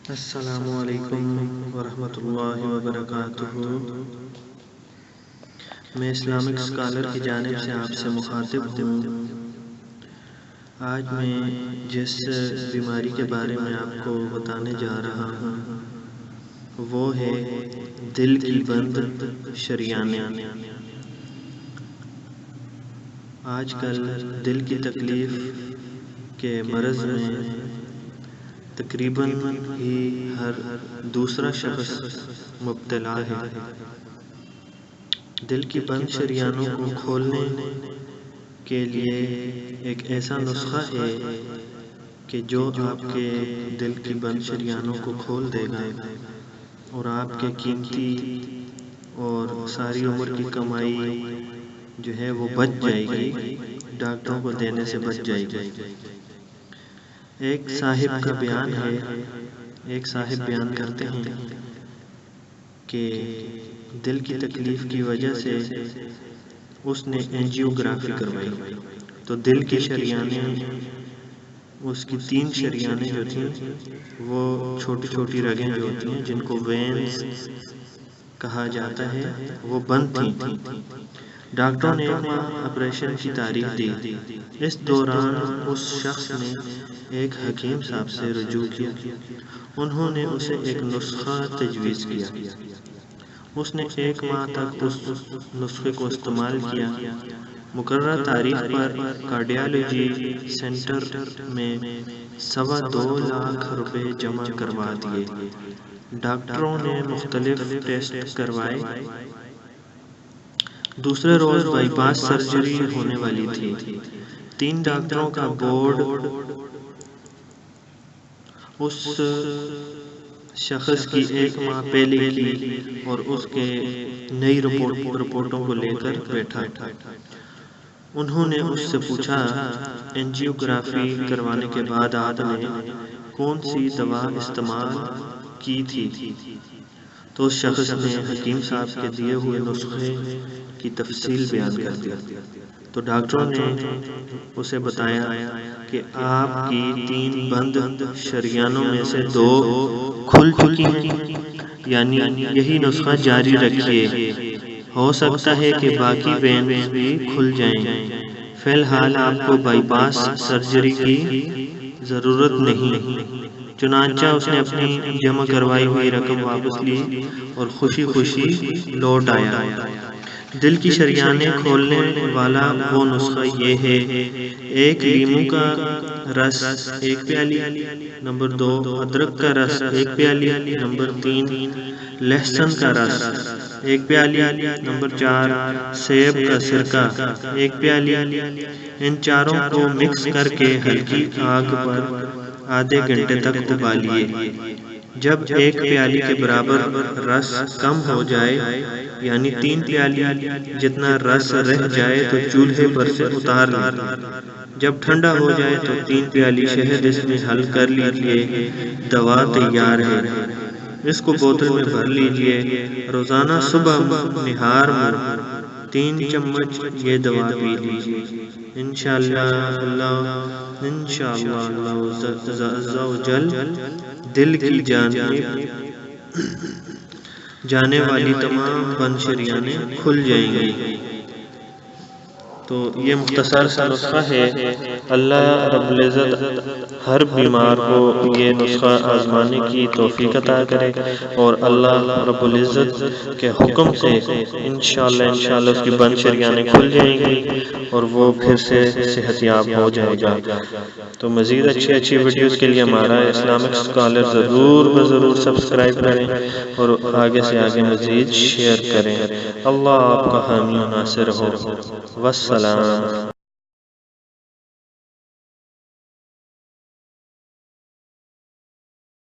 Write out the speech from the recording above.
السلام علیکم ورحمۃ اللہ وبرکاتہ۔ میں اسلامک اسکالر کی جانب سے آپ سے مخاطب ہوں۔ آج میں جس بیماری کے بارے میں آپ کو بتانے جا رہا ہوں وہ ہے دل کی بند شریانیں۔ آج کل دل کی تکلیف کے مرض میں تقریباً ہی ہر دوسرا شخص مبتلا ہے۔ دل کی بند شریانوں کو کھولنے کے لیے ایک ایسا نسخہ ہے کہ جو آپ کے دل کی بند شریانوں کو کھول دے گا اور آپ کے قیمتی اور ساری عمر کی کمائی جو ہے وہ بچ جائے گی، ڈاکٹروں کو دینے سے بچ جائے گی۔ ایک صاحب کا بیان ہے، ایک صاحب بیان کرتے ہیں کہ دل کی تکلیف کی وجہ سے اس نے اینجیوگرافی کروائی تو دل کی شریانیں، اس کی 3 شریانیں جو تھیں وہ چھوٹی چھوٹی رگیں جو ہوتی ہیں جن کو وینز کہا جاتا ہے وہ بند تھیں۔ ڈاکٹروں نے آپریشن کی تاریخ دی۔ اس دوران اس شخص نے ایک حکیم صاحب سے رجوع کیا۔ انہوں نے اسے ایک نسخہ تجویز کیا۔ اس نے 1 ماہ تک اس نسخے کو استعمال کیا۔ مقررہ تاریخ پر کارڈیالوجی سینٹر میں 2.25 لاکھ روپے جمع کروا دیے۔ ڈاکٹروں نے مختلف ٹیسٹ کروائے۔ دوسرے روز بائی پاس سرجری ہونے والی تھی۔ 3 ڈاکٹروں کا بورڈ اس شخص کی 1 ماہ پہلے کی اور اس کے نئی رپورٹوں کو لے کر بیٹھا۔ انہوں نے اس سے پوچھا، اینجیوگرافی کروانے کے بعد آپ نے کون سی دوا استعمال کی تھی؟ تو اس شخص نے حکیم صاحب کے دیے ہوئے نسخے کی تفصیل بیان کر دی۔ تو ڈاکٹروں نے اسے بتایا کہ آپ کی 3 بند شریانوں میں سے 2 کھل چکی ہیں، یعنی یہی نسخہ جاری رکھیے، ہو سکتا ہے کہ باقی وینز بھی کھل جائیں۔ فی الحال آپ کو بائی پاس سرجری کی ضرورت نہیں۔ چنانچہ اس نے اپنی جمع کروائی ہوئی رقم واپس لی اور خوشی خوشی لوٹ آیا۔ دل کی شریانیں کھولنے والا وہ نسخہ یہ ہے: 1 لیموں کا رس 1 پیالی، نمبر 2 ادرک کا رس 1 پیالی، نمبر 3 لہسن کا رس 1 پیالی، نمبر 4 سیب کا سرکہ 1 پیالی۔ ان چاروں کو مکس کر کے ہلکی آگ پر آدھے گھنٹے تک ابالیے۔ جب 1 پیالی کے برابر رس کم ہو جائے، یعنی 3 پیالی جتنا رس رہ جائے تو چولہے پر سے اتار لیں۔ جب ٹھنڈا ہو جائے تو 3 پیالی شہد اس میں حل کر لیجئے۔ دوا تیار ہے۔ اس کو بوتل میں بھر لیجئے۔ روزانہ صبح نہار میں 3 چمچ یہ دوا پی لیجئے۔ انشاءاللہ اللہ عز و جل دل کی جانے والی تمام بند شریانیں کھل جائیں گی۔ تو یہ مختصر سا نسخہ ہے۔ اللہ رب العزت ہر بیمار کو یہ نسخہ آزمانے کی توفیق عطا کرے اور اللہ رب العزت کے حکم سے انشاءاللہ اس کی بند شریانیں کھل جائیں گی اور وہ پھر سے صحت یاب ہو جائے گا۔ تو مزید اچھی ویڈیوز کے لیے ہمارا اسلامک اسکالر ضرور سبسکرائب کریں اور آگے سے آگے مزید شیئر کریں۔ اللہ آپ کا حامی و ناصر ہو۔ والسلام۔